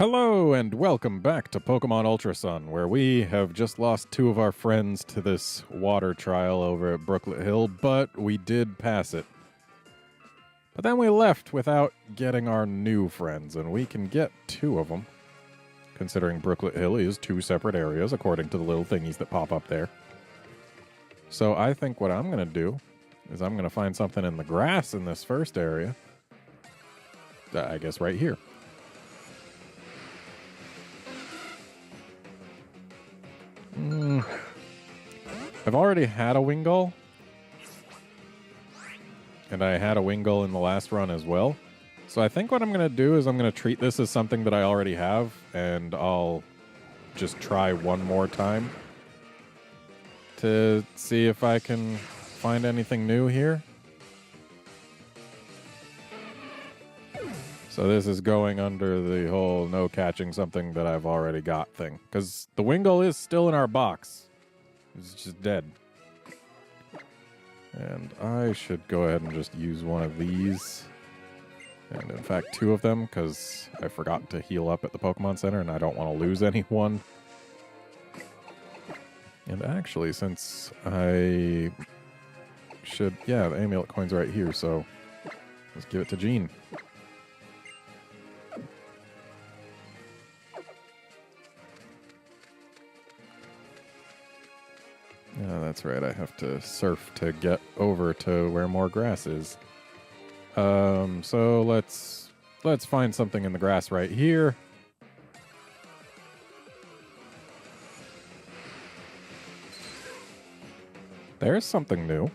Hello and welcome back to Pokémon Ultra Sun, where we have just lost two of our friends to this water trial over at Brooklet Hill, but we did pass it. But then we left without getting our new friends, and we can get two of them, considering Brooklet Hill is two separate areas, according to the little thingies that pop up there. So I think what I'm going to do is I'm going to find something in the grass in this first area. I guess right here. I've already had a Wingull. And I had a Wingull in the last run as well. So I think what I'm going to do is I'm going to treat this as something that I already have. And I'll just try one more time to see if I can find anything new here. So this is going under the whole no catching something that I've already got thing. Because the Wingull is still in our box. It's just dead. And I should go ahead and just use one of these. And in fact, two of them, because I forgot to heal up at the Pokemon Center and I don't want to lose anyone. And actually, since I should... Yeah, the amulet coin's right here, so let's give it to Jean. Yeah, that's right. I have to surf to get over to where more grass is. So let's find something in the grass right here. There's something new.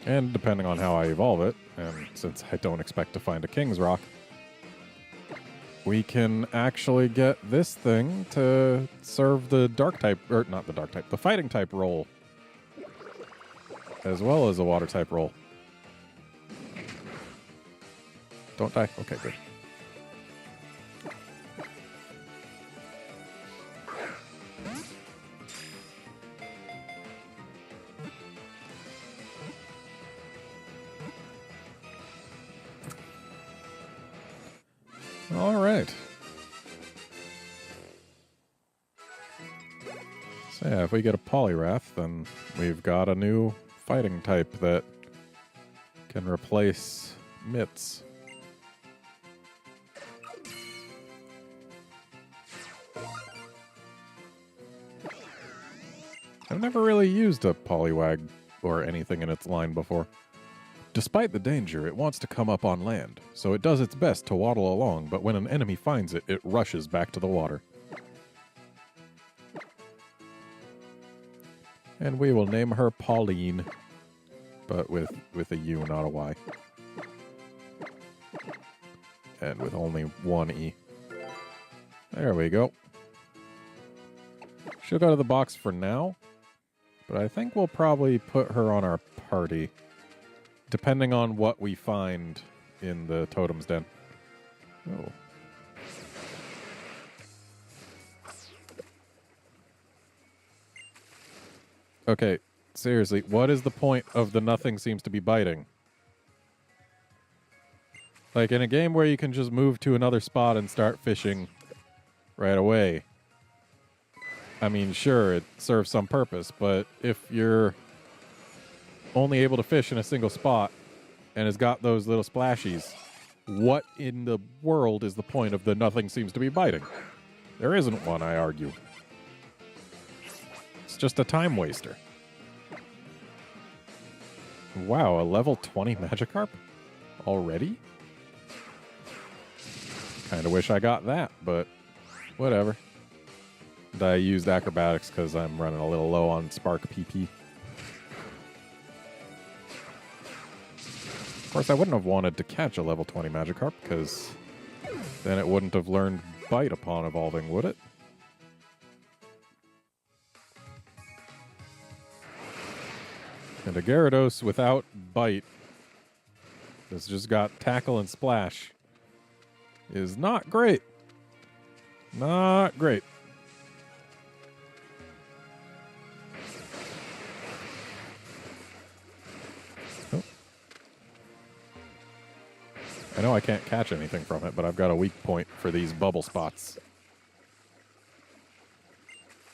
And depending on how I evolve it, and since I don't expect to find a King's Rock, we can actually get this thing to serve the dark type, or not the dark type, the fighting type role, as well as a water type role. Don't die? Okay, good. All right. So yeah, if we get a Poliwrath, then we've got a new fighting type that can replace Mitts. I've never really used a Poliwag or anything in its line before. Despite the danger, it wants to come up on land, so it does its best to waddle along, but when an enemy finds it, it rushes back to the water. And we will name her Pauline, but with a U, not a Y. And with only one E. There we go. She'll go to the box for now, but I think we'll probably put her on our party. Depending on what we find in the Totem's Den. Oh. Okay, seriously, what is the point of the nothing seems to be biting? Like, in a game where you can just move to another spot and start fishing right away. I mean, sure, it serves some purpose, but if you're only able to fish in a single spot and has got those little splashies, what in the world is the point of the nothing seems to be biting? There isn't one, I argue. It's just a time waster. Wow, a level 20 Magikarp? Already? Kinda wish I got that, but whatever. And I used acrobatics because I'm running a little low on Spark PP. Of course, I wouldn't have wanted to catch a level 20 Magikarp, because then it wouldn't have learned Bite upon evolving, would it? And a Gyarados without Bite, that's just got Tackle and Splash, is not great. Not great. I know I can't catch anything from it, but I've got a weak point for these bubble spots.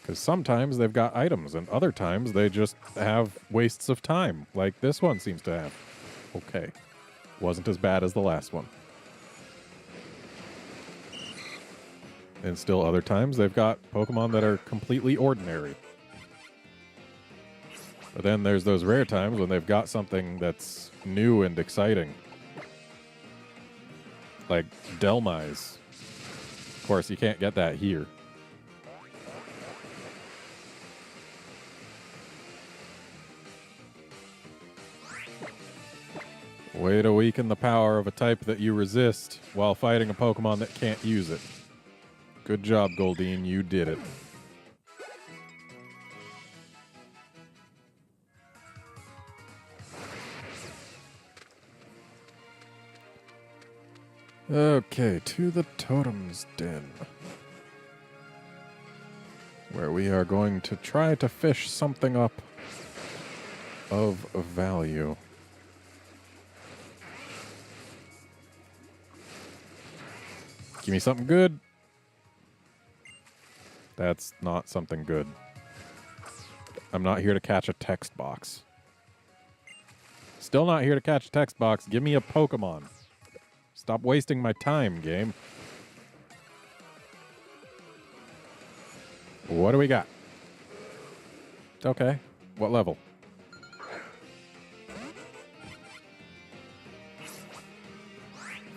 Because sometimes they've got items, and other times they just have wastes of time, like this one seems to have. Okay. Wasn't as bad as the last one. And still other times they've got Pokemon that are completely ordinary. But then there's those rare times when they've got something that's new and exciting. Like Delmise. Of course, you can't get that here. Way to weaken the power of a type that you resist while fighting a Pokemon that can't use it. Good job, Goldeen. You did it. Okay, to the Totem's Den. Where we are going to try to fish something up of value. Give me something good. That's not something good. I'm not here to catch a text box. Still not here to catch a text box. Give me a Pokemon. Stop wasting my time, game. What do we got? Okay. What level?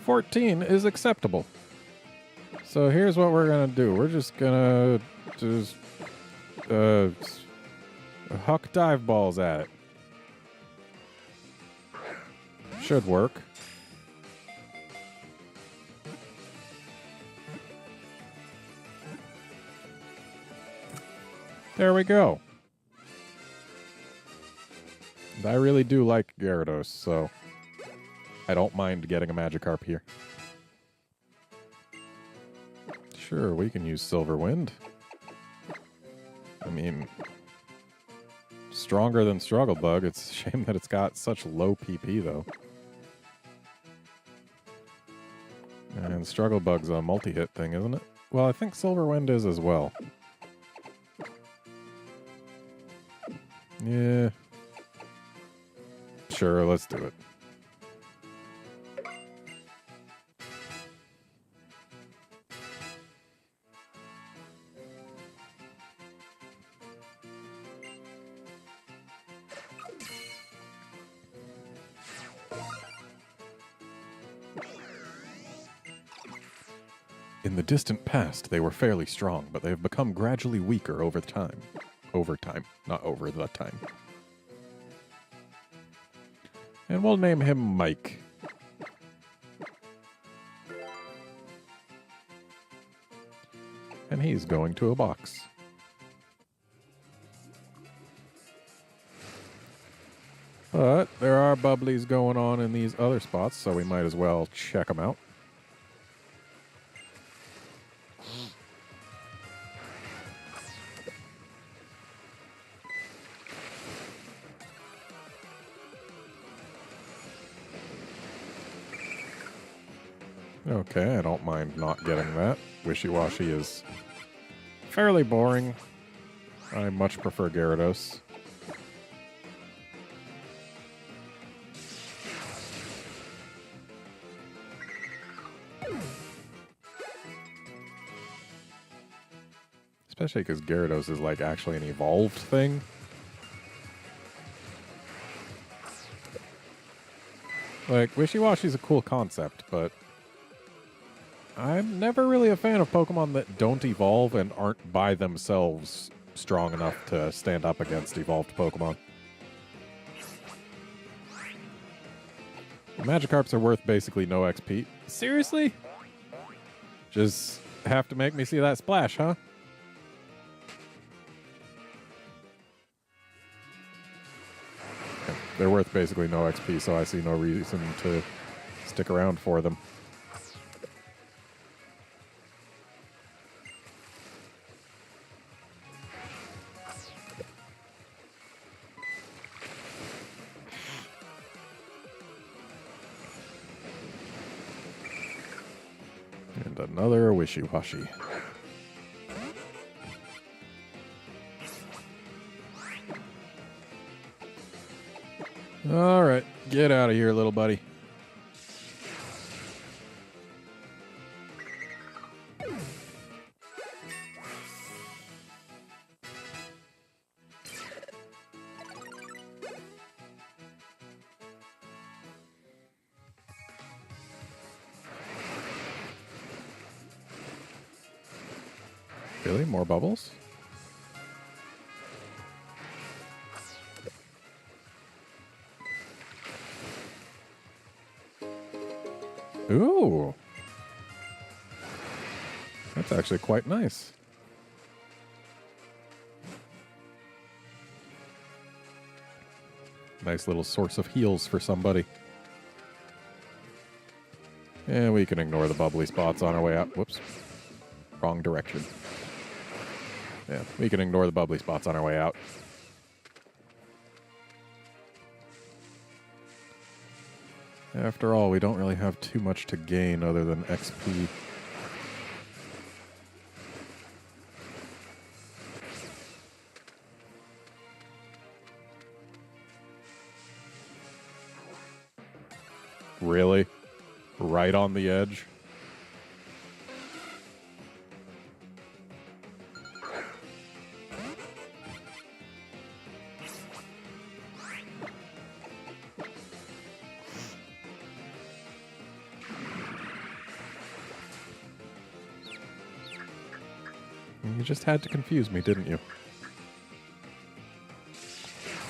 $14 is acceptable. So here's what we're gonna do. We're just gonna huck dive balls at it. Should work. There we go. And I really do like Gyarados, so I don't mind getting a Magikarp here. Sure, we can use Silver Wind. I mean, stronger than Struggle Bug. It's a shame that it's got such low PP, though. And Struggle Bug's a multi-hit thing, isn't it? Well, I think Silver Wind is as well. Yeah. Sure, let's do it. In the distant past, they were fairly strong, but they have become gradually weaker over time. Over time, not over the time. And we'll name him Mike. And he's going to a box. But there are bubblies going on in these other spots, so we might as well check them out. Okay, I don't mind not getting that. Wishy-Washy is fairly boring. I much prefer Gyarados. Especially because Gyarados is like actually an evolved thing. Like, Wishy-Washy's a cool concept, but I'm never really a fan of Pokemon that don't evolve and aren't by themselves strong enough to stand up against evolved Pokemon. Magikarps are worth basically no XP. Seriously? Just have to make me see that splash, huh? They're worth basically no XP, so I see no reason to stick around for them. And another wishy-washy. All right, get out of here, little buddy. Really? More bubbles? Ooh. That's actually quite nice. Nice little source of heals for somebody. And we can ignore the bubbly spots on our way out. Whoops. Wrong direction. Yeah, we can ignore the bubbly spots on our way out. After all, we don't really have too much to gain other than XP. Really? Right on the edge? You just had to confuse me, didn't you?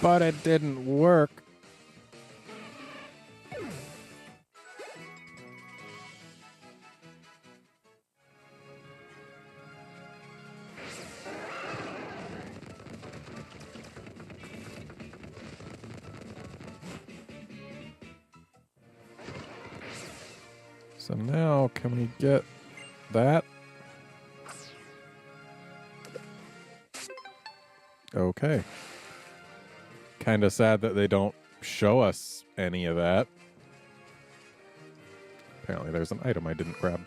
But it didn't work. So now, can we get that? Okay. Kind of sad that they don't show us any of that. Apparently there's an item I didn't grab.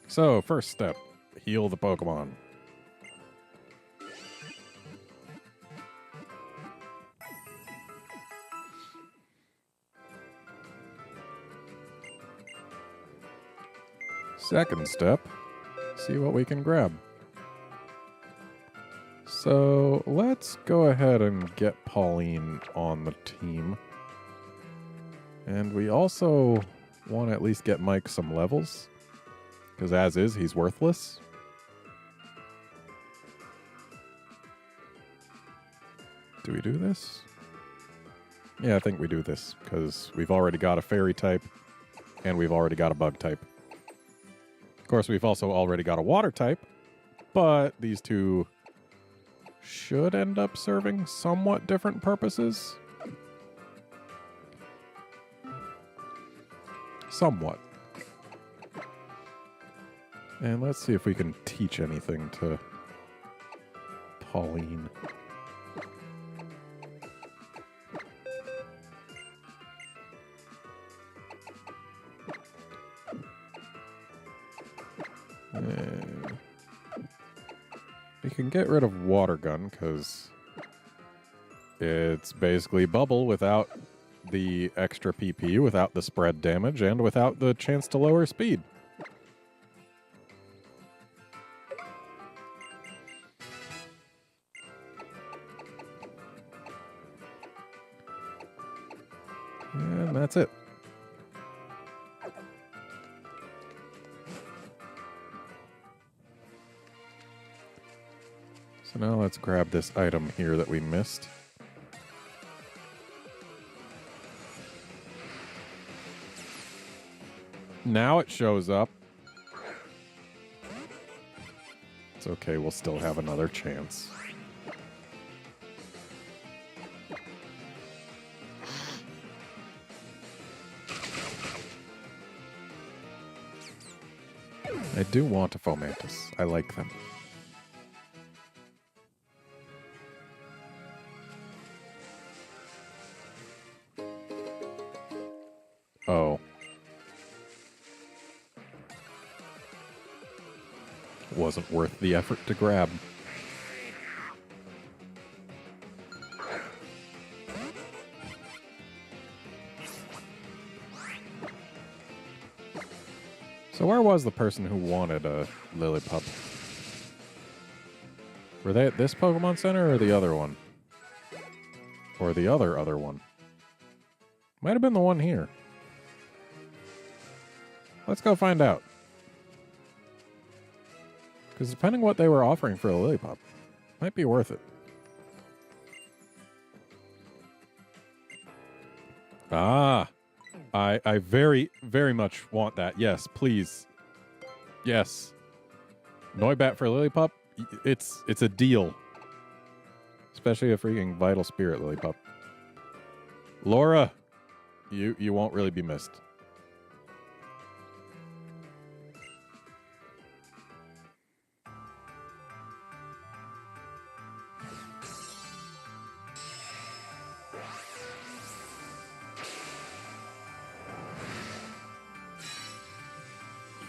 So, first step, heal the Pokemon. Second step, see what we can grab. So let's go ahead and get Pauline on the team. And we also want to at least get Mike some levels. Because as is, he's worthless. Do we do this? Yeah, I think we do this. Because we've already got a fairy type. And we've already got a bug type. Of course, we've also already got a water type. But these two should end up serving somewhat different purposes. Somewhat. And let's see if we can teach anything to Pauline. We can get rid of Water Gun, because it's basically Bubble without the extra PP, without the spread damage, and without the chance to lower speed. And that's it. So now let's grab this item here that we missed. Now it shows up. It's okay, we'll still have another chance. I do want a Fomantis. I like them. Oh. wasn't worth the effort to grab. So where was the person who wanted a Lillipup? Were they at this Pokemon Center or the other one? Or the other one? Might have been the one here. Let's go find out. Because depending what they were offering for a Lillipup, might be worth it. Ah! I very, very much want that. Yes, please. Yes. Noibat for Lillipup? It's a deal. Especially a freaking Vital Spirit Lillipup. Laura! You won't really be missed.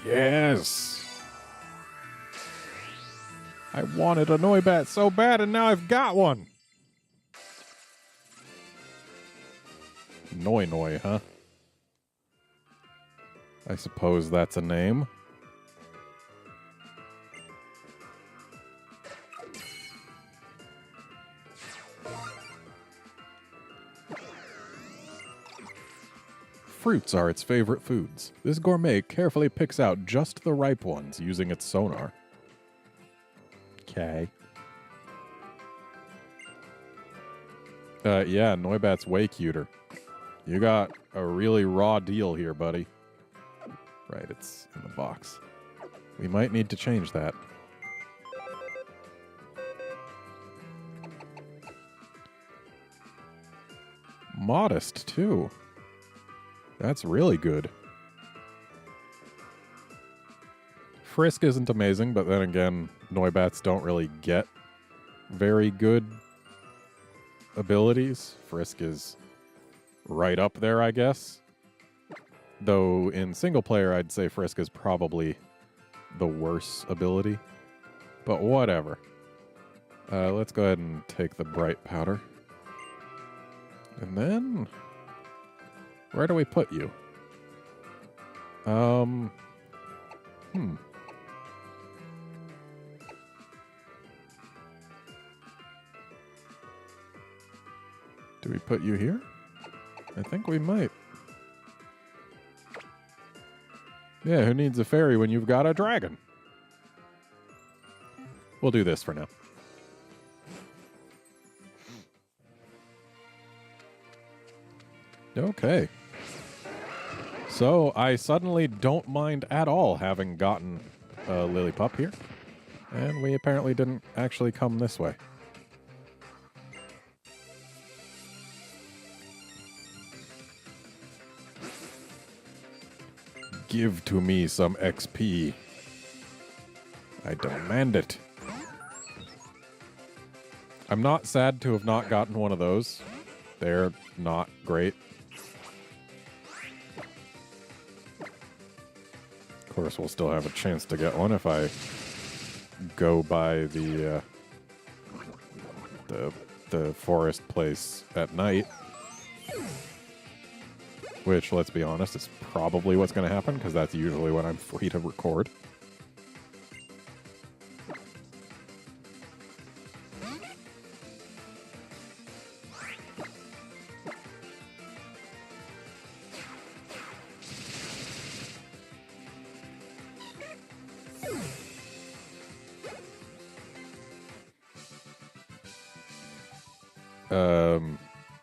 Yes! I wanted a Noibat so bad, and now I've got one! Noi, huh? I suppose that's a name. Fruits are its favorite foods. This gourmet carefully picks out just the ripe ones using its sonar. Okay. Yeah, Noibat's way cuter. You got a really raw deal here, buddy. Right, it's in the box. We might need to change that. Modest, too. That's really good. Frisk isn't amazing, but then again, Noibats don't really get very good abilities. Frisk is right up there, I guess. Though in single player, I'd say Frisk is probably the worst ability. But whatever. Let's go ahead and take the Bright Powder. And then... where do we put you? Do we put you here? I think we might. Yeah, who needs a fairy when you've got a dragon? We'll do this for now. Okay. So, I suddenly don't mind at all having gotten a Lillipup here. And we apparently didn't actually come this way. Give to me some XP. I demand it. I'm not sad to have not gotten one of those. They're not great. Of course, we'll still have a chance to get one if I go by the forest place at night. Which, let's be honest, is probably what's going to happen, because that's usually when I'm free to record.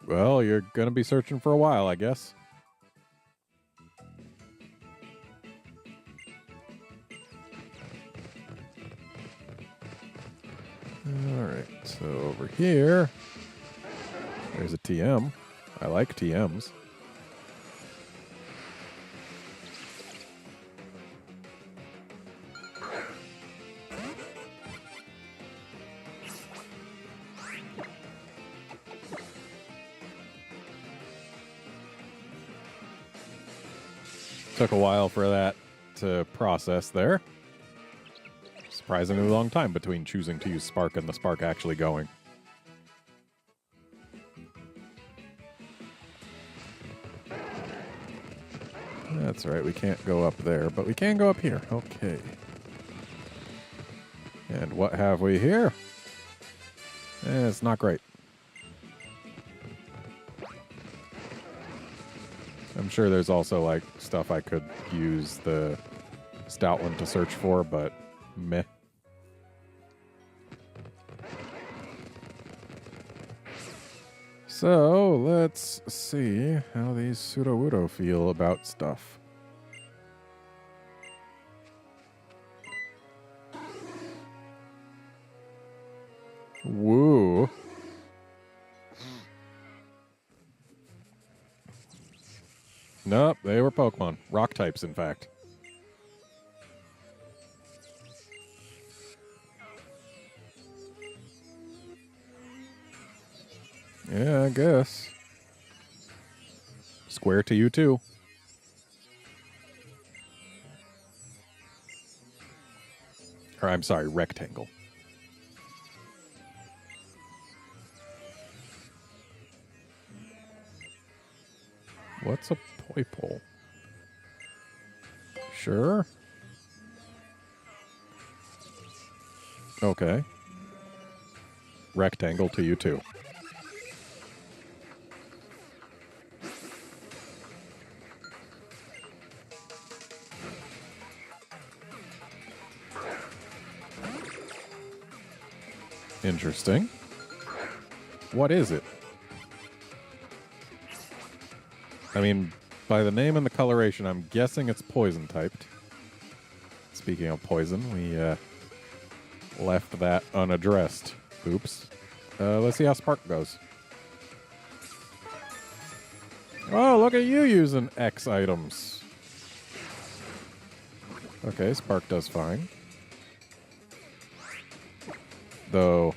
Well, you're going to be searching for a while, I guess. Alright, so over here, there's a TM. I like TMs. Took a while for that to process there. surprisingly long time between choosing to use Spark and the Spark actually going. That's right, we can't go up there, but we can go up here. Okay. And what have we here? It's not great. I'm sure there's also, like, stuff I could use the Stoutland to search for, but meh. So, let's see how these Sudowoodo feel about stuff. Woo. Nope, they were Pokemon. Rock types, in fact. Yeah, I guess. Square to you, too. Or, I'm sorry, rectangle. What's a Poipole? Sure. Okay. Rectangle to you, too. Interesting. What is it? I mean, by the name and the coloration, I'm guessing it's poison typed. Speaking of poison, we left that unaddressed. Oops. Let's see how Spark goes. Oh, look at you using X items. Okay, Spark does fine. Though,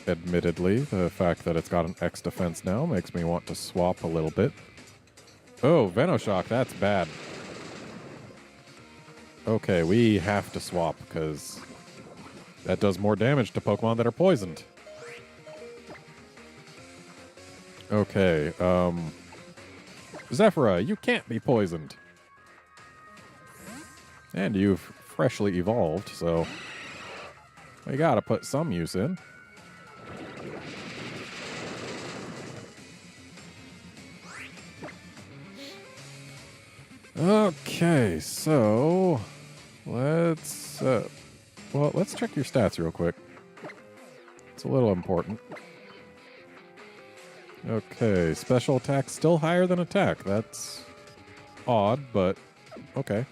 admittedly, the fact that it's got an X defense now makes me want to swap a little bit. Oh, Venoshock, that's bad. Okay, we have to swap, because that does more damage to Pokemon that are poisoned. Okay, Zephyra, you can't be poisoned. And you've freshly evolved, so we gotta put some use in. Okay, so let's let's check your stats real quick. It's a little important. Okay, special attack still higher than attack. That's odd, but okay.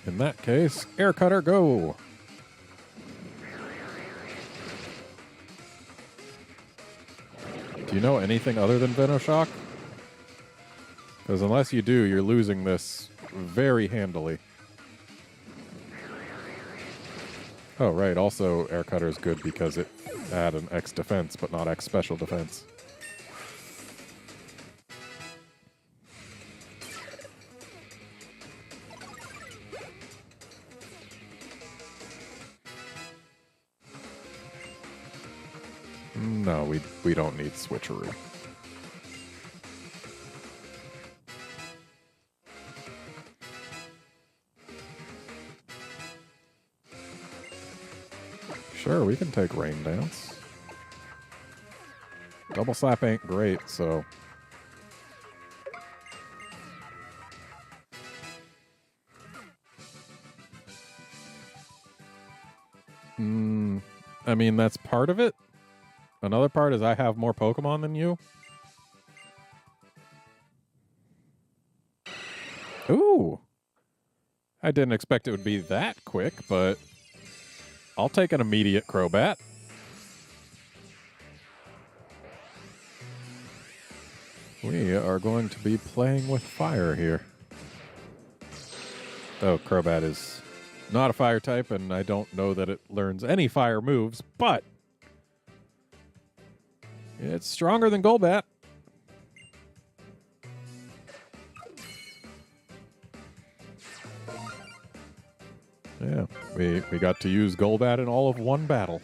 In that case, Air Cutter, go! Do you know anything other than Venoshock? Because unless you do, you're losing this very handily. Oh, right. Also, Air Cutter is good because it had an X defense, but not X special defense. No, we don't need switcheroo. Sure, we can take Rain Dance. Double Slap ain't great, so... I mean, that's part of it. Another part is I have more Pokemon than you. Ooh! I didn't expect it would be that quick, but... I'll take an immediate Crobat. We are going to be playing with fire here. Oh, Crobat is not a fire type, and I don't know that it learns any fire moves, but it's stronger than Golbat. Yeah, we got to use Golbat in all of one battle.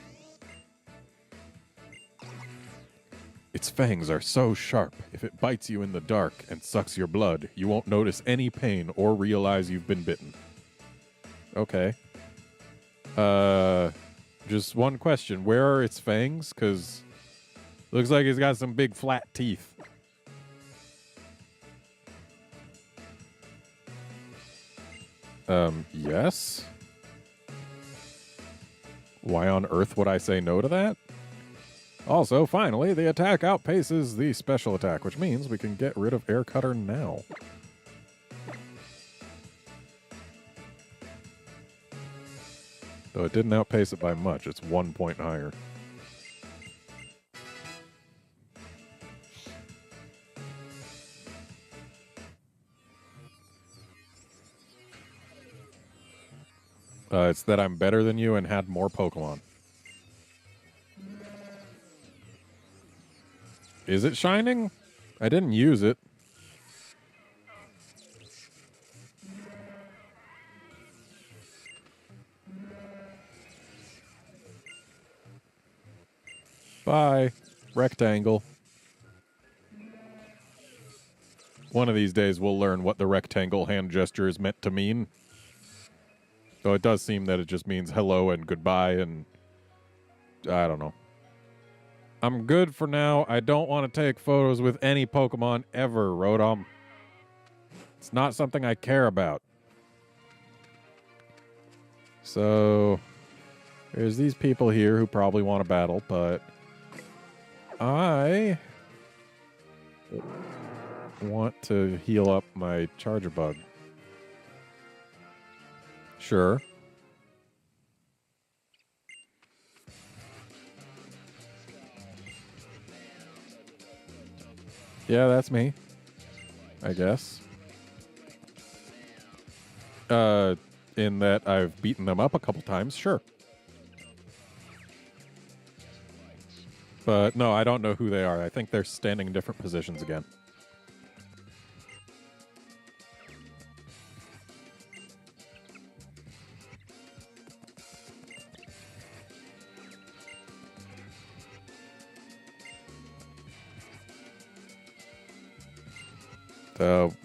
Its fangs are so sharp, if it bites you in the dark and sucks your blood, you won't notice any pain or realize you've been bitten. Okay. Just one question. Where are its fangs? Because looks like it's got some big flat teeth. Yes? Why on earth would I say no to that? Also, finally, the attack outpaces the special attack, which means we can get rid of Air Cutter now. Though it didn't outpace it by much, it's 1 point higher. It's that I'm better than you and had more Pokemon. Is it shining? I didn't use it. Bye, rectangle. One of these days we'll learn what the rectangle hand gesture is meant to mean. Though it does seem that it just means hello and goodbye and... I don't know. I'm good for now. I don't want to take photos with any Pokemon ever, Rotom. It's not something I care about. So, there's these people here who probably want to battle, but I want to heal up my Charger Bug. Sure. Yeah, that's me. I guess. In that I've beaten them up a couple times, sure. But no, I don't know who they are. I think they're standing in different positions again.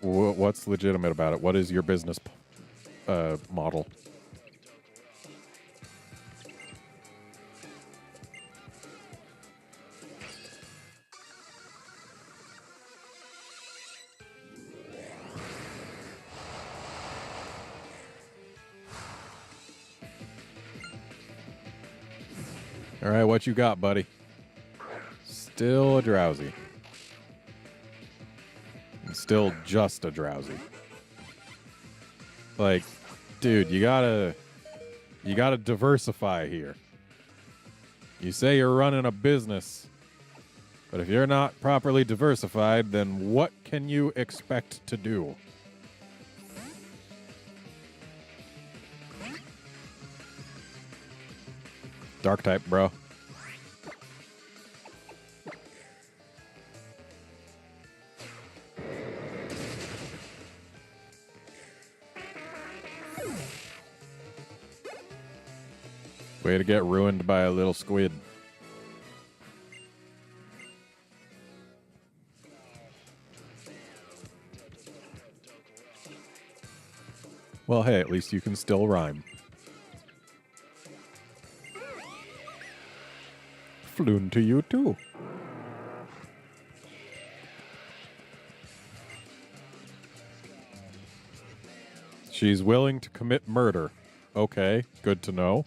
What's legitimate about it? What is your business model? All right, what you got, buddy? Still a drowsy. Still just a drowsy. Like, dude, you gotta diversify here. You say you're running a business, but if you're not properly diversified, then what can you expect to do? Dark type, bro. Way to get ruined by a little squid. Well, hey, at least you can still rhyme. Floon to you, too. She's willing to commit murder. Okay, good to know.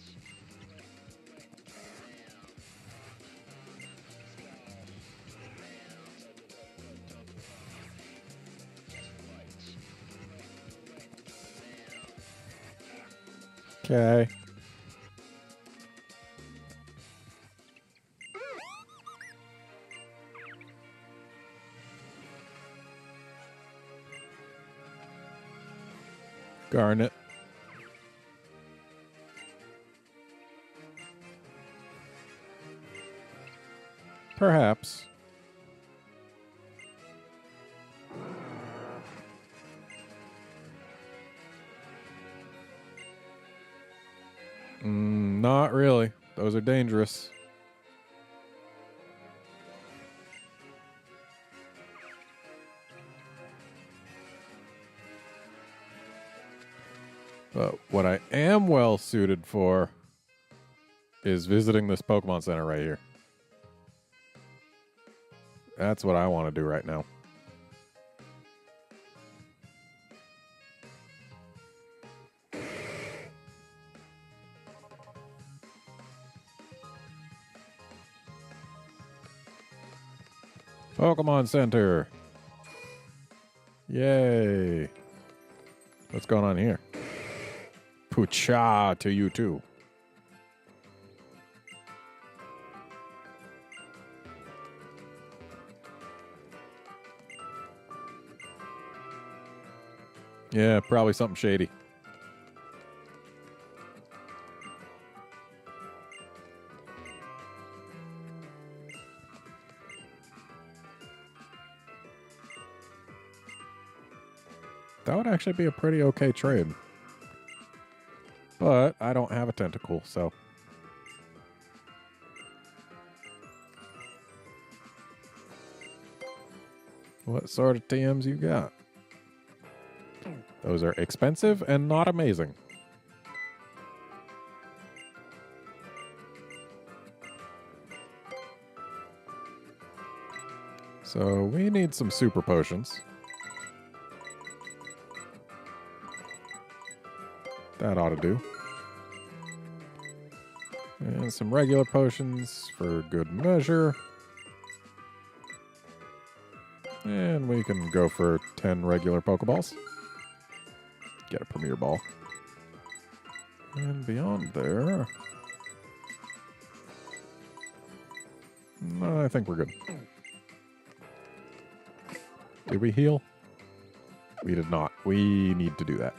Okay. Garnet. Perhaps. Not really. Those are dangerous. But what I am well suited for is visiting this Pokemon Center right here. That's what I want to do right now. Pokemon Center. Yay. What's going on here? Pucha to you too. Yeah, probably something shady. That would actually be a pretty okay trade. But I don't have a tentacle, so. What sort of TMs you got? Those are expensive and not amazing. So we need some super potions. That ought to do. And some regular potions for good measure. And we can go for 10 regular Pokeballs. Get a Premier Ball. And beyond there... I think we're good. Did we heal? We did not. We need to do that.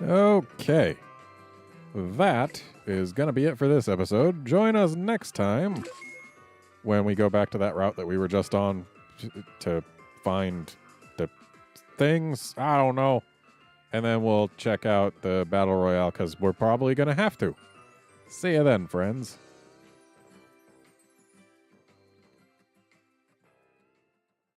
Okay. That is going to be it for this episode. Join us next time when we go back to that route that we were just on to find the things. I don't know. And then we'll check out the Battle Royale because we're probably going to have to. See you then, friends.